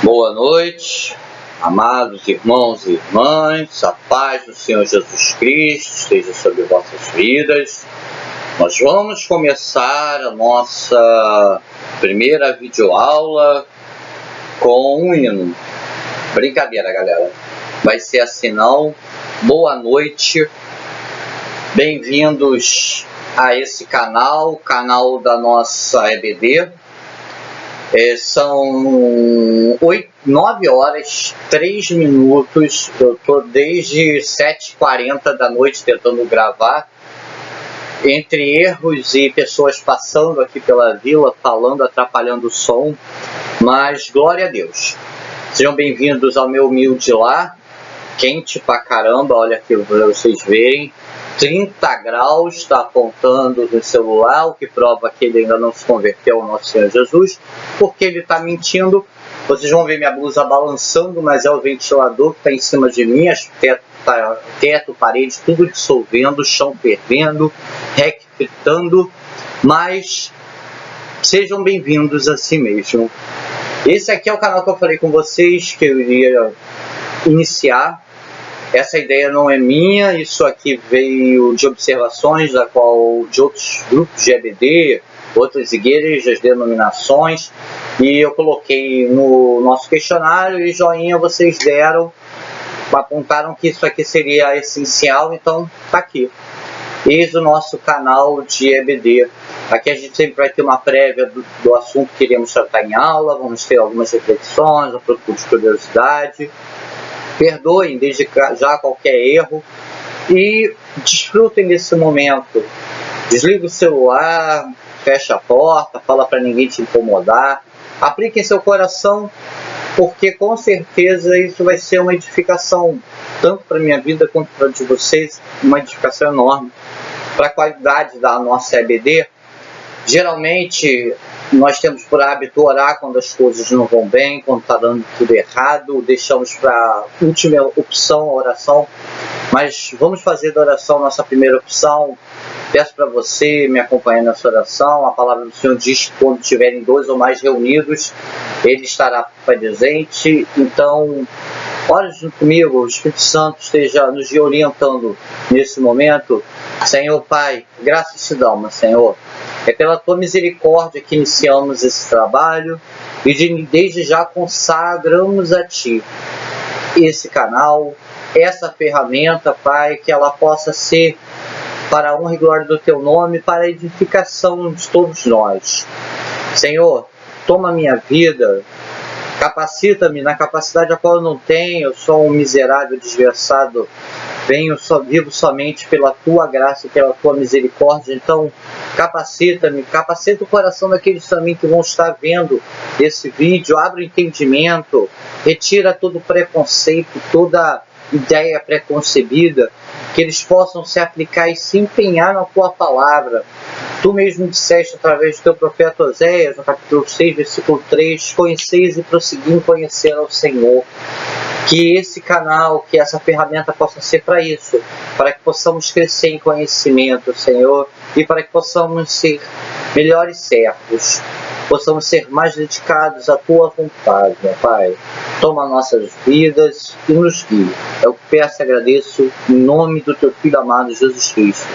Boa noite, amados irmãos e irmãs, a paz do Senhor Jesus Cristo esteja sobre vossas vidas. Nós vamos começar a nossa primeira videoaula com um hino. Brincadeira, galera. Vai ser assim não. Boa noite. Bem-vindos a esse canal, canal da nossa EBD. São 9 horas, 3 minutos, eu estou desde 7h40 da noite tentando gravar, entre erros e pessoas passando aqui pela vila, falando, atrapalhando o som, mas glória a Deus. Sejam bem-vindos ao meu humilde lar, quente pra caramba, olha aqui para vocês verem, 30 graus, está apontando no celular, o que prova que ele ainda não se converteu ao nosso Senhor Jesus, porque ele está mentindo. Vocês vão ver minha blusa balançando, mas é o ventilador que está em cima de mim, teto, parede, tudo dissolvendo, chão fervendo, rec fritando, mas sejam bem-vindos assim mesmo. Esse aqui é o canal que eu falei com vocês, que eu iria iniciar. Essa ideia não é minha, isso aqui veio de observações de outros grupos de EBD, outras igrejas, denominações, e eu coloquei no nosso questionário e joinha vocês deram, apontaram que isso aqui seria essencial, então tá aqui. Eis o nosso canal de EBD. Aqui a gente sempre vai ter uma prévia do assunto que iremos tratar em aula, vamos ter algumas reflexões, um pouco de curiosidade. Perdoem desde já qualquer erro e desfrutem desse momento. Desliga o celular, fecha a porta, fala para ninguém te incomodar. Aplique em seu coração, porque com certeza isso vai ser uma edificação, tanto para a minha vida quanto para a de vocês, uma edificação enorme para a qualidade da nossa EBD. Geralmente nós temos por hábito orar quando as coisas não vão bem, quando está dando tudo errado, deixamos para a última opção a oração, mas vamos fazer da oração nossa primeira opção. Peço para você me acompanhar nessa oração. A palavra do Senhor diz que quando tiverem 2 ou mais reunidos, Ele estará presente. Então, ore junto comigo, o Espírito Santo esteja nos orientando nesse momento. Senhor Pai, graças te damos, Senhor. É pela tua misericórdia que iniciamos esse trabalho e desde já consagramos a ti esse canal, essa ferramenta, Pai, que ela possa ser para a honra e glória do teu nome, para a edificação de todos nós. Senhor, toma minha vida, capacita-me na capacidade a qual eu não tenho, eu sou um miserável desgraçado, vivo somente pela tua graça e pela tua misericórdia. Então capacita-me, capacita o coração daqueles também que vão estar vendo esse vídeo, abre o entendimento, retira todo preconceito, toda ideia preconcebida, que eles possam se aplicar e se empenhar na tua palavra. Tu mesmo disseste através do teu profeta Oséias, no capítulo 6, versículo 3, conheceis e prosseguim conhecer ao Senhor. Que esse canal, que essa ferramenta possa ser para isso, para que possamos crescer em conhecimento, Senhor, e para que possamos ser melhores servos, possamos ser mais dedicados à tua vontade, meu Pai. Toma nossas vidas e nos guie. É o que peço e agradeço em nome do teu Filho amado Jesus Cristo.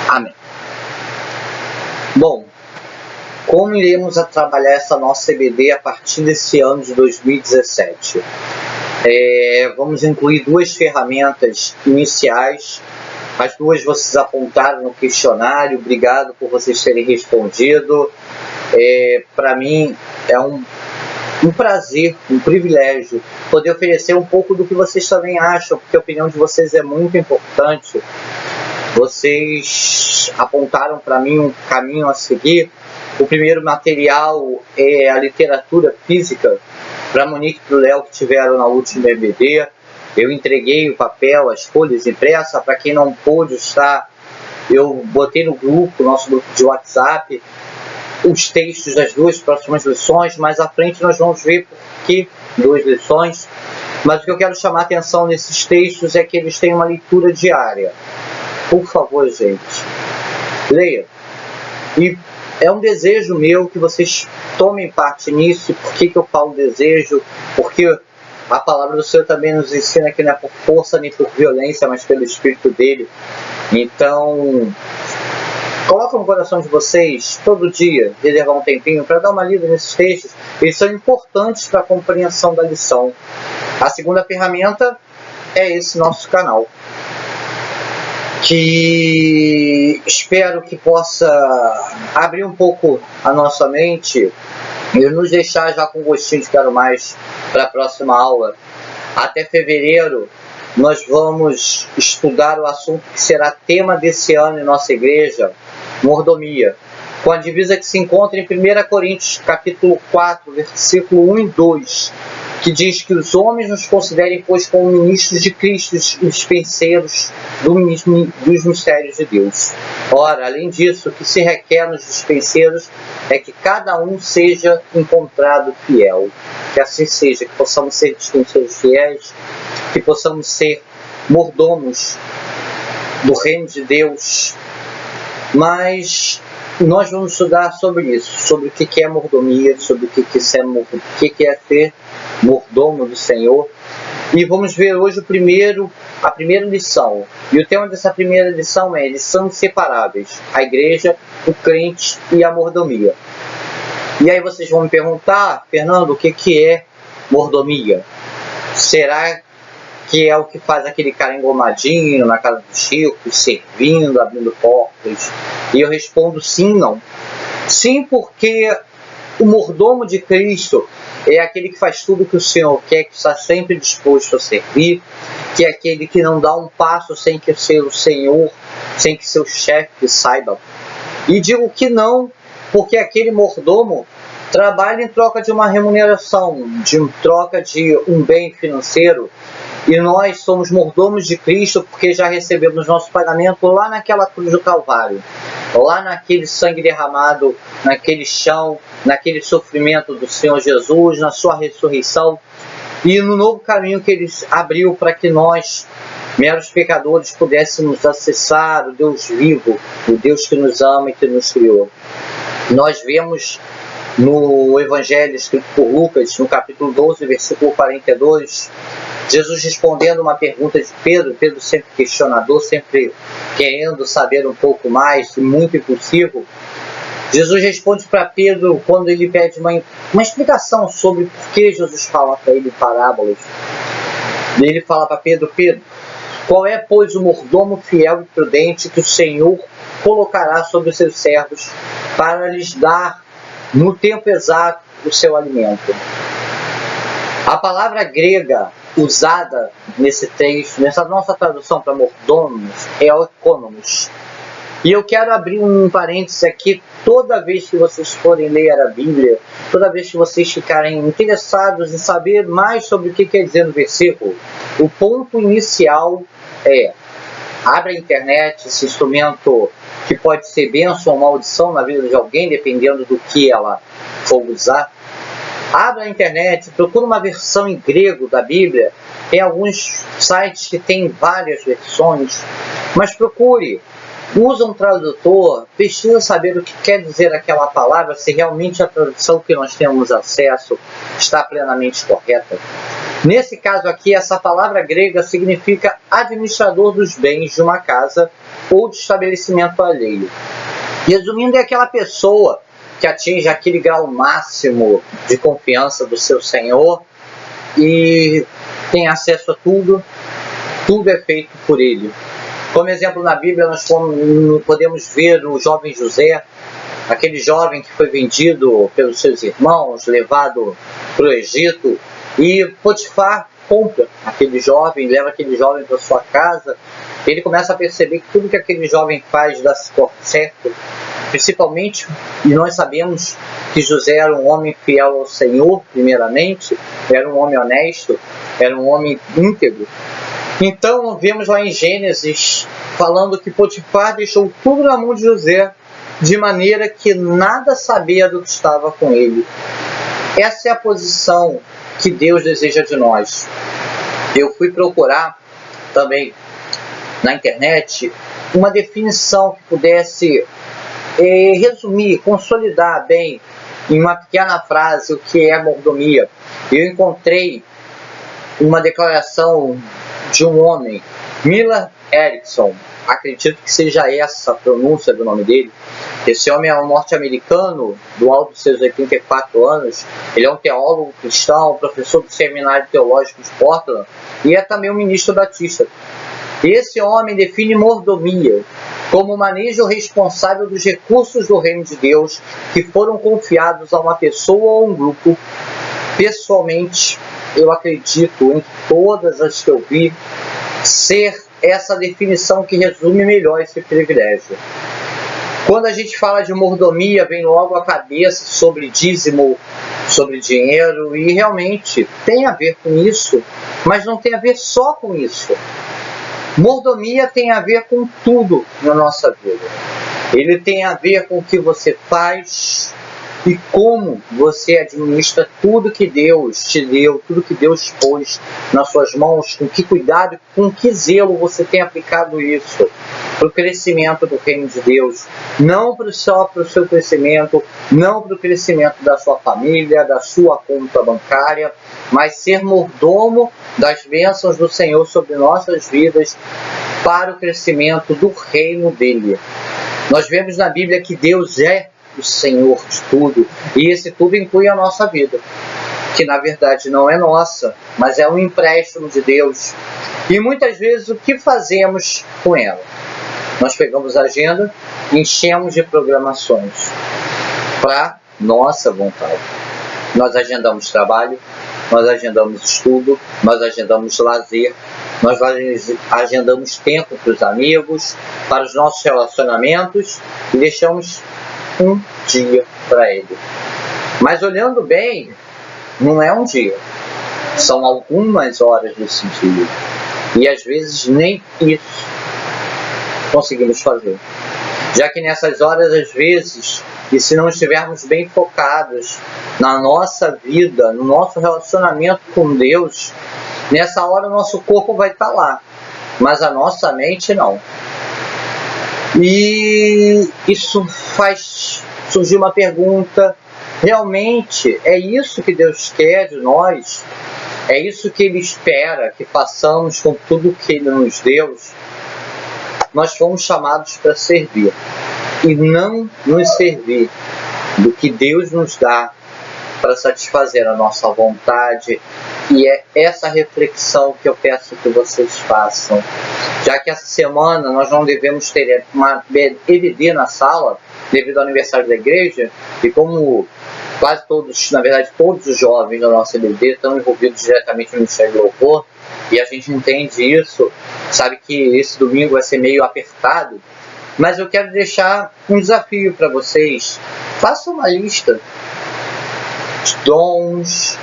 Amém. Bom, como iremos trabalhar essa nossa EBD a partir desse ano de 2017? Vamos incluir 2 ferramentas iniciais. As 2 vocês apontaram no questionário. Obrigado por vocês terem respondido. Para mim é um prazer, um privilégio poder oferecer um pouco do que vocês também acham, porque a opinião de vocês é muito importante. Vocês apontaram para mim um caminho a seguir. O primeiro material é a literatura física, para a Monique e para o Léo, que tiveram na última EBD. Eu entreguei o papel, as folhas impressas. Para quem não pôde estar, eu botei no grupo, nosso grupo de WhatsApp, os textos das 2 próximas lições. Mais à frente nós vamos ver que 2 lições. Mas o que eu quero chamar a atenção nesses textos é que eles têm uma leitura diária. Por favor, gente, leia. E é um desejo meu que vocês tomem parte nisso. Por que eu falo desejo? Porque a palavra do Senhor também nos ensina que não é por força nem por violência, mas pelo Espírito dele. Então, coloca no coração de vocês, todo dia, reservar um tempinho para dar uma lida nesses textos. Eles são importantes para a compreensão da lição. A segunda ferramenta é esse nosso canal, que espero que possa abrir um pouco a nossa mente e nos deixar já com gostinho de quero mais para a próxima aula. Até fevereiro nós vamos estudar o assunto que será tema desse ano em nossa igreja, mordomia, com a divisa que se encontra em 1 Coríntios capítulo 4, versículo 1 e 2, que diz que os homens nos considerem, pois, como ministros de Cristo e dispenseiros dos mistérios de Deus. Ora, além disso, o que se requer nos dispenseiros é que cada um seja encontrado fiel. Que assim seja, que possamos ser dispenseiros fiéis, que possamos ser mordomos do reino de Deus. Mas nós vamos estudar sobre isso, sobre o que é mordomia, sobre o que é ser mordomo do Senhor. E vamos ver hoje a primeira lição. E o tema dessa primeira lição é: eles são inseparáveis, a igreja, o crente e a mordomia. E aí vocês vão me perguntar: Fernando, o que é mordomia? Será que é o que faz aquele cara engomadinho na casa dos ricos, servindo, abrindo portas? E eu respondo sim, não. Sim, porque o mordomo de Cristo é aquele que faz tudo o que o Senhor quer, que está sempre disposto a servir, que é aquele que não dá um passo sem que o seu Senhor, sem que seu chefe saiba. E digo que não, porque aquele mordomo trabalha em troca de uma remuneração, troca de um bem financeiro. E nós somos mordomos de Cristo porque já recebemos nosso pagamento lá naquela cruz do Calvário, lá naquele sangue derramado, naquele chão, naquele sofrimento do Senhor Jesus, na sua ressurreição e no novo caminho que Ele abriu para que nós, meros pecadores, pudéssemos acessar o Deus vivo, o Deus que nos ama e que nos criou. Nós vemos no Evangelho escrito por Lucas, no capítulo 12, versículo 42, Jesus respondendo uma pergunta de Pedro. Pedro sempre questionador, sempre querendo saber um pouco mais, muito impulsivo. Jesus responde para Pedro quando ele pede uma explicação sobre por que Jesus fala para ele parábolas. Ele fala para Pedro: Pedro, qual é, pois, o mordomo fiel e prudente que o Senhor colocará sobre os seus servos para lhes dar no tempo exato o seu alimento? A palavra grega usada nesse texto, nessa nossa tradução para mordomos, é oikonomos. E eu quero abrir um parênteses aqui. Toda vez que vocês forem ler a Bíblia, toda vez que vocês ficarem interessados em saber mais sobre o que quer dizer no versículo, o ponto inicial é: abra a internet, esse instrumento que pode ser bênção ou maldição na vida de alguém, dependendo do que ela for usar. Abra a internet, procura uma versão em grego da Bíblia. Tem alguns sites que têm várias versões, mas procure. Usa um tradutor, precisa saber o que quer dizer aquela palavra, se realmente a tradução que nós temos acesso está plenamente correta. Nesse caso aqui, essa palavra grega significa administrador dos bens de uma casa ou de estabelecimento alheio. Resumindo, é aquela pessoa que atinge aquele grau máximo de confiança do seu Senhor e tem acesso a tudo é feito por ele. Como exemplo, na Bíblia nós podemos ver o jovem José, aquele jovem que foi vendido pelos seus irmãos, levado para o Egito, e Potifar compra aquele jovem, leva aquele jovem para sua casa. Ele começa a perceber que tudo que aquele jovem faz dá certo, principalmente, e nós sabemos que José era um homem fiel ao Senhor, primeiramente, era um homem honesto, era um homem íntegro. Então, vemos lá em Gênesis, falando que Potifar deixou tudo na mão de José, de maneira que nada sabia do que estava com ele. Essa é a posição que Deus deseja de nós. Eu fui procurar também na internet uma definição que pudesse resumir, consolidar bem em uma pequena frase o que é mordomia, eu encontrei uma declaração de um homem, Milton Erickson, acredito que seja essa a pronúncia do nome dele. Esse homem é um norte-americano, do alto dos seus 84 anos, ele é um teólogo cristão, professor do Seminário Teológico de Portland e é também um ministro batista. E esse homem define mordomia como o manejo responsável dos recursos do reino de Deus que foram confiados a uma pessoa ou um grupo. Pessoalmente, eu acredito em todas as que eu vi ser essa definição que resume melhor esse privilégio. Quando a gente fala de mordomia, vem logo à cabeça sobre dízimo, sobre dinheiro, e realmente tem a ver com isso, mas não tem a ver só com isso. Mordomia tem a ver com tudo na nossa vida. Ele tem a ver com o que você faz e como você administra tudo que Deus te deu, tudo que Deus pôs nas suas mãos, com que cuidado, com que zelo você tem aplicado isso para o crescimento do reino de Deus, não só para o seu crescimento, não para o crescimento da sua família, da sua conta bancária, mas ser mordomo das bênçãos do Senhor sobre nossas vidas para o crescimento do reino dele. Nós vemos na Bíblia que Deus é o Senhor de tudo, e esse tudo inclui a nossa vida, que na verdade não é nossa, mas é um empréstimo de Deus. E muitas vezes o que fazemos com ela? Nós pegamos a agenda, enchemos de programações para nossa vontade. Nós agendamos trabalho, nós agendamos estudo, nós agendamos lazer, nós agendamos tempo para os amigos, para os nossos relacionamentos e deixamos um dia para ele. Mas olhando bem, não é um dia, são algumas horas desse dia. E às vezes nem isso conseguimos fazer. Já que nessas horas, às vezes, e se não estivermos bem focados na nossa vida, no nosso relacionamento com Deus, nessa hora o nosso corpo vai estar lá, mas a nossa mente não. E isso faz surgir uma pergunta: realmente é isso que Deus quer de nós? É isso que Ele espera que façamos com tudo que Ele nos deu? Nós fomos chamados para servir e não nos servir do que Deus nos dá para satisfazer a nossa vontade. E é essa reflexão que eu peço que vocês façam. Já que essa semana nós não devemos ter uma EBD na sala, devido ao aniversário da igreja, e como quase todos, na verdade todos os jovens da nossa EBD estão envolvidos diretamente no Ministério do Louvor, e a gente entende isso, sabe que esse domingo vai ser meio apertado, mas eu quero deixar um desafio para vocês. Façam uma lista dos dons,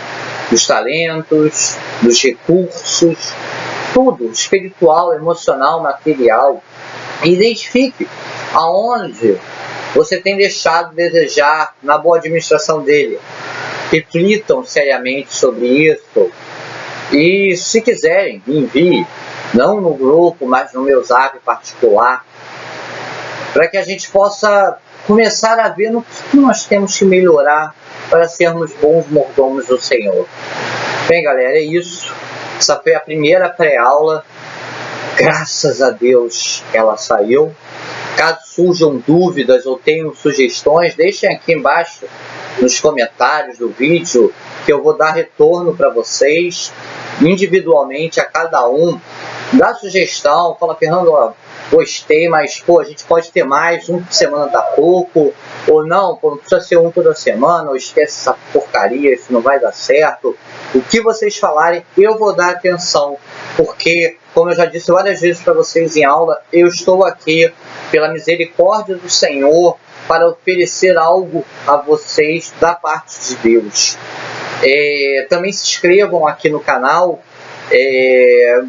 dos talentos, dos recursos, tudo, espiritual, emocional, material. Identifique aonde você tem deixado de desejar na boa administração dele. Reflitam seriamente sobre isso. E se quiserem, envie, não no grupo, mas no meu zap particular, para que a gente possa começar a ver no que nós temos que melhorar para sermos bons mordomos do Senhor. Bem, galera, é isso. Essa foi a primeira pré-aula. Graças a Deus ela saiu. Caso surjam dúvidas ou tenham sugestões, deixem aqui embaixo nos comentários do vídeo, que eu vou dar retorno para vocês individualmente a cada um. Dá sugestão, fala: Fernando, ó, gostei, mas pô, a gente pode ter mais, um por semana tá pouco, ou não, pô, não precisa ser um toda semana, ou esquece essa porcaria, isso não vai dar certo. O que vocês falarem, eu vou dar atenção, porque, como eu já disse várias vezes para vocês em aula, eu estou aqui pela misericórdia do Senhor para oferecer algo a vocês da parte de Deus. Também se inscrevam aqui no canal,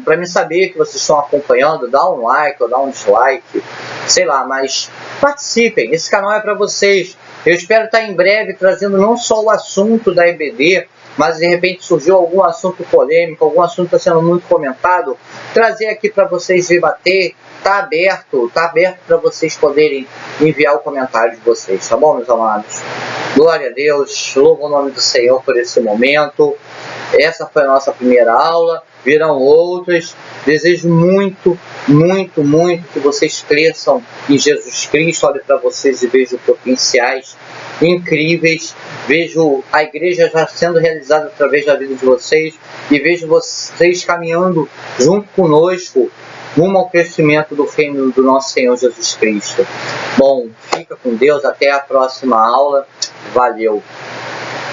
para me saber que vocês estão acompanhando. Dá um like ou dá um dislike, sei lá, mas participem, esse canal é para vocês. Eu espero estar em breve trazendo não só o assunto da EBD, mas de repente surgiu algum assunto polêmico, algum assunto que está sendo muito comentado, trazer aqui para vocês debater tá aberto para vocês poderem enviar o comentário de vocês, tá bom, meus amados? Glória a Deus, louvo o nome do Senhor por esse momento. Essa foi a nossa primeira aula, virão outras. Desejo muito, muito, muito que vocês cresçam em Jesus Cristo. Olho para vocês e vejo potenciais incríveis. Vejo a igreja já sendo realizada através da vida de vocês e vejo vocês caminhando junto conosco rumo ao crescimento do reino do nosso Senhor Jesus Cristo. Bom, fica com Deus, até a próxima aula. Valeu!